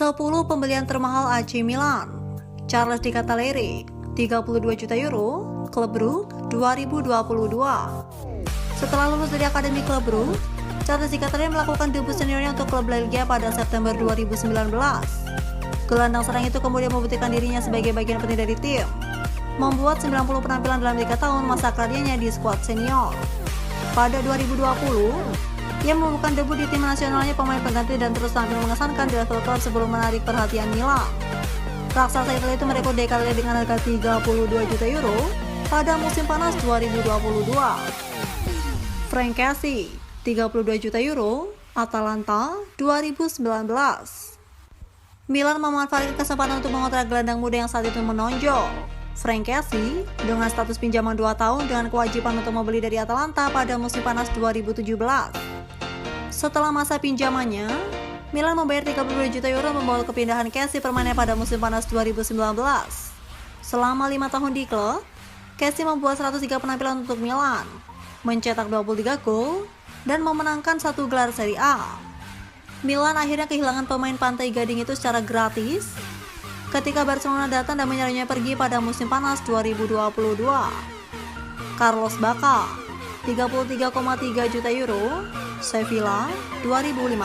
10 pembelian termahal AC Milan. Charles Di Cattalere, 32 juta euro, klub Brugge 2022. Setelah lulus dari Akademi klub Brugge, Charles Di Cattalere melakukan debut seniornya untuk klub Belgia pada September 2019. Gelandang serang itu kemudian membuktikan dirinya sebagai bagian penting dari tim, membuat 90 penampilan dalam 3 tahun masa karyanya di skuad senior. Pada 2020, ia melakukan debut di tim nasionalnya pemain pengganti dan terus tampil mengesankan di level klub sebelum menarik perhatian Milan. Raksasa Italia itu merekrut Di Cattalere dengan harga 32 juta euro pada musim panas 2022. Frank Kessie, 32 juta euro, Atalanta 2019. Milan memanfaatkan kesempatan untuk mengontrak gelandang muda yang saat itu menonjol, Frank Kessie, dengan status pinjaman 2 tahun dengan kewajiban untuk membeli dari Atalanta pada musim panas 2017. Setelah masa pinjamannya, Milan membayar 32 juta euro membawa kepindahan Kessie permanen pada musim panas 2019. Selama 5 tahun di klub, Kessie membuat 103 penampilan untuk Milan, mencetak 23 gol, dan memenangkan 1 gelar Serie A. Milan akhirnya kehilangan pemain Pantai Gading itu secara gratis ketika Barcelona datang dan menyerahnya pergi pada musim panas 2022. Carlos Bacca, 33,3 juta euro, Sevilla 2015.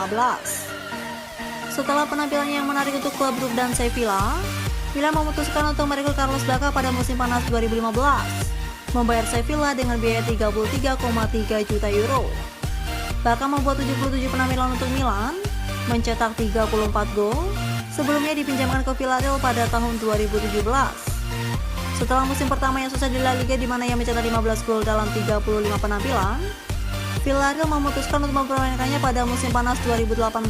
Setelah penampilannya yang menarik untuk klub Brugge dan Sevilla, Milan memutuskan untuk merekrut Carlos Bacca pada musim panas 2015, membayar Sevilla dengan biaya 33,3 juta euro. Bacca membuat 77 penampilan untuk Milan, mencetak 34 gol, sebelumnya dipinjamkan ke Villarreal pada tahun 2017. Setelah musim pertama yang susah di La Liga di mana ia mencetak 15 gol dalam 35 penampilan, Villarreal memutuskan untuk mempermainkannya pada musim panas 2018,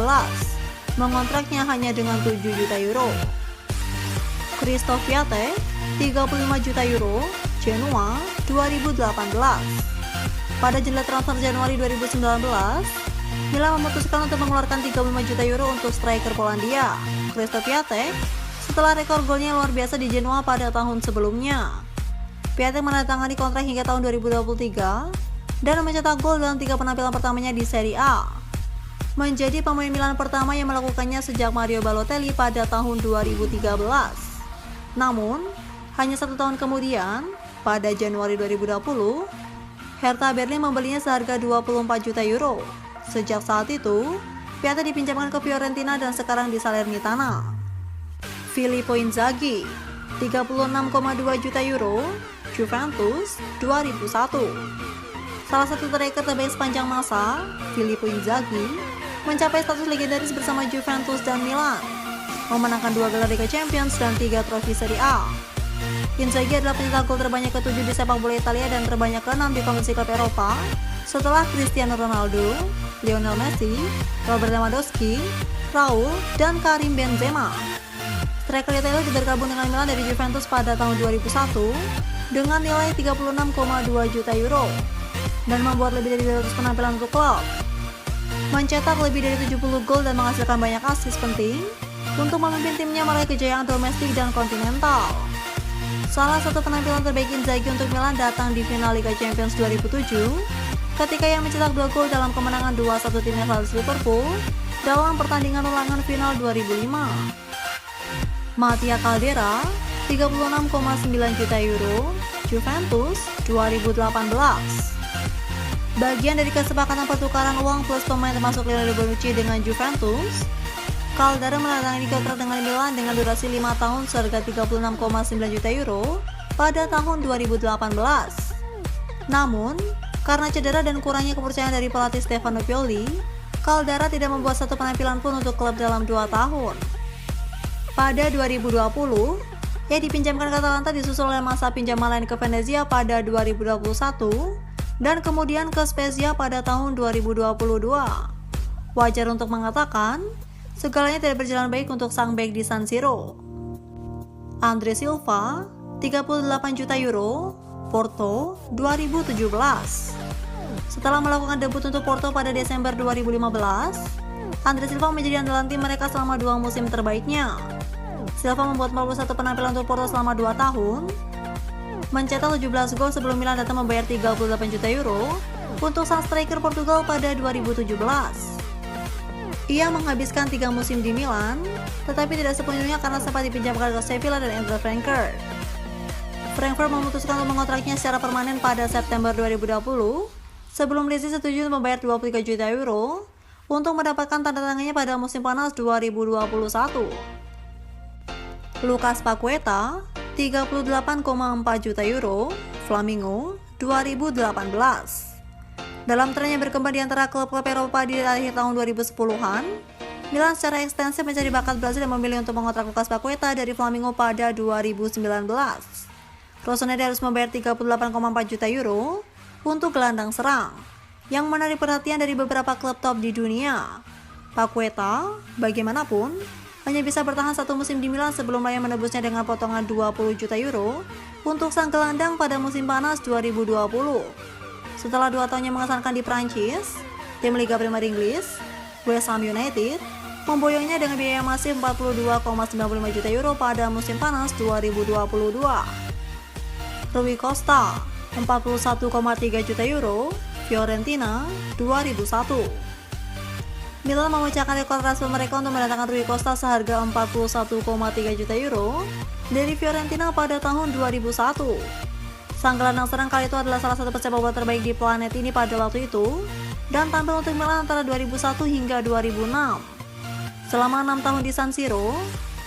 mengontraknya hanya dengan 7 juta euro. Christophe Piatek, 35 juta euro, Genoa 2018. Pada jendela transfer Januari 2019, Milan memutuskan untuk mengeluarkan 35 juta euro untuk striker Polandia, Christophe Piatek, setelah rekor golnya luar biasa di Genoa pada tahun sebelumnya. Piatek menandatangani kontrak hingga tahun 2023 dan mencetak gol dalam 3 penampilan pertamanya di Serie A. Menjadi pemain Milan pertama yang melakukannya sejak Mario Balotelli pada tahun 2013. Namun, hanya 1 tahun kemudian, pada Januari 2020, Hertha Berlin membelinya seharga 24 juta euro. Sejak saat itu, Piatek dipinjamkan ke Fiorentina dan sekarang di Salernitana. Filippo Inzaghi, 36,2 juta euro, Juventus 2001. Salah satu striker terbaik sepanjang masa, Filippo Inzaghi, mencapai status legendaris bersama Juventus dan Milan, memenangkan 2 gelar Liga Champions dan 3 trofi Serie A. Inzaghi adalah pencetak gol terbanyak ke-7 di sepak bola Italia dan terbanyak ke-6 di kompetisi klub Eropa setelah Cristiano Ronaldo, Lionel Messi, Robert Lewandowski, Raul, dan Karim Benzema. Striker Italia bergabung dengan Milan dari Juventus pada tahun 2001 dengan nilai 36,2 juta euro dan membuat lebih dari 200 penampilan untuk klub. Mencetak lebih dari 70 gol dan menghasilkan banyak assist penting untuk memimpin timnya meraih kejayaan domestik dan kontinental. Salah satu penampilan terbaik Inzaghi untuk Milan datang di final Liga Champions 2007 ketika ia mencetak 2 gol dalam kemenangan 2-1 timnya atas Liverpool dalam pertandingan ulangan final 2005. Mattia Caldera, 36,9 juta euro, Juventus 2018. Bagian dari kesepakatan pertukaran uang plus pemain termasuk Lionel Bonucci dengan Juventus, Caldera menandatangani kontrak dengan Milan dengan durasi 5 tahun seharga 36,9 juta euro pada tahun 2018. Namun, karena cedera dan kurangnya kepercayaan dari pelatih Stefano Pioli, Caldera tidak membuat satu penampilan pun untuk klub dalam 2 tahun. Pada 2020, ia dipinjamkan ke Atalanta disusul oleh masa pinjaman lain ke Venezia pada 2021 dan kemudian ke Spezia pada tahun 2022. Wajar untuk mengatakan, segalanya tidak berjalan baik untuk sang bek di San Siro. Andre Silva, 38 juta euro, Porto 2017. Setelah melakukan debut untuk Porto pada Desember 2015, Andre Silva menjadi andalan tim mereka selama 2 musim terbaiknya. Silva membuat 41 penampilan untuk Porto selama 2 tahun, mencetak 17 gol sebelum Milan datang membayar 38 juta euro untuk sang striker Portugal pada 2017. Ia menghabiskan 3 musim di Milan, tetapi tidak sepenuhnya karena sempat dipinjamkan ke Sevilla dan Eintracht Frankfurt. Frankfurt memutuskan untuk mengontraknya secara permanen pada September 2020, sebelum Lizzy setuju untuk membayar 23 juta euro untuk mendapatkan tanda tangannya pada musim panas 2021. Lucas Paqueta, 38,4 juta euro, Flamengo, 2018. Dalam trennya berkembang di antara klub-klub Eropa di akhir tahun 2010-an, Milan secara ekstensif mencari bakat Brasil dan memilih untuk mengontrak Lucas Paqueta dari Flamengo pada 2019. Rossoneri harus membayar 38,4 juta euro untuk gelandang serang, yang menarik perhatian dari beberapa klub top di dunia. Paqueta, bagaimanapun, hanya bisa bertahan 1 musim di Milan sebelum Raya menebusnya dengan potongan 20 juta euro untuk sang gelandang pada musim panas 2020. Setelah 2 tahunnya mengesankan di Prancis, tim Liga Primer Inggris, West Ham United, memboyongnya dengan biaya masif 42,95 juta euro pada musim panas 2022. Rui Costa, 41,3 juta euro, Fiorentina, 2001. Milan memecahkan rekor transfer mereka untuk mendatangkan Rui Costa seharga 41,3 juta euro dari Fiorentina pada tahun 2001. Sang gelandang serang kali itu adalah salah satu pesepak bola terbaik di planet ini pada waktu itu dan tampil untuk Milan antara 2001 hingga 2006. Selama 6 tahun di San Siro,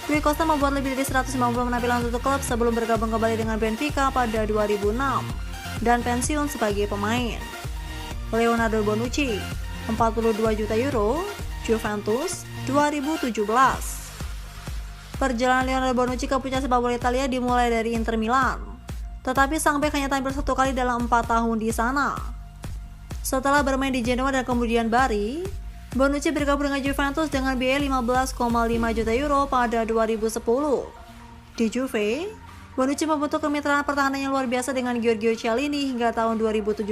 Rui Costa membuat lebih dari 150 penampilan untuk klub sebelum bergabung kembali dengan Benfica pada 2006 dan pensiun sebagai pemain. Leonardo Bonucci, 42 juta euro, Juventus, 2017. Perjalanan Leonardo Bonucci ke puncak sepak bola Italia dimulai dari Inter Milan, tetapi sang bek hanya tampil 1 kali dalam 4 tahun di sana. Setelah bermain di Genoa dan kemudian Bari, Bonucci bergabung dengan Juventus dengan biaya 15,5 juta euro pada 2010. Di Juve, Bonucci membentuk kemitraan pertahanan yang luar biasa dengan Giorgio Chiellini hingga tahun 2017.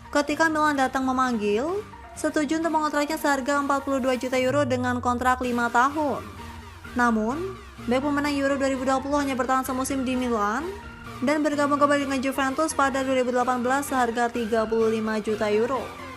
Ketika Milan datang memanggil, setuju untuk mengontraknya seharga 42 juta euro dengan kontrak 5 tahun. Namun, bek pemenang Euro 2020 hanya bertahan semusim di Milan dan bergabung kembali dengan Juventus pada 2018 seharga 35 juta euro.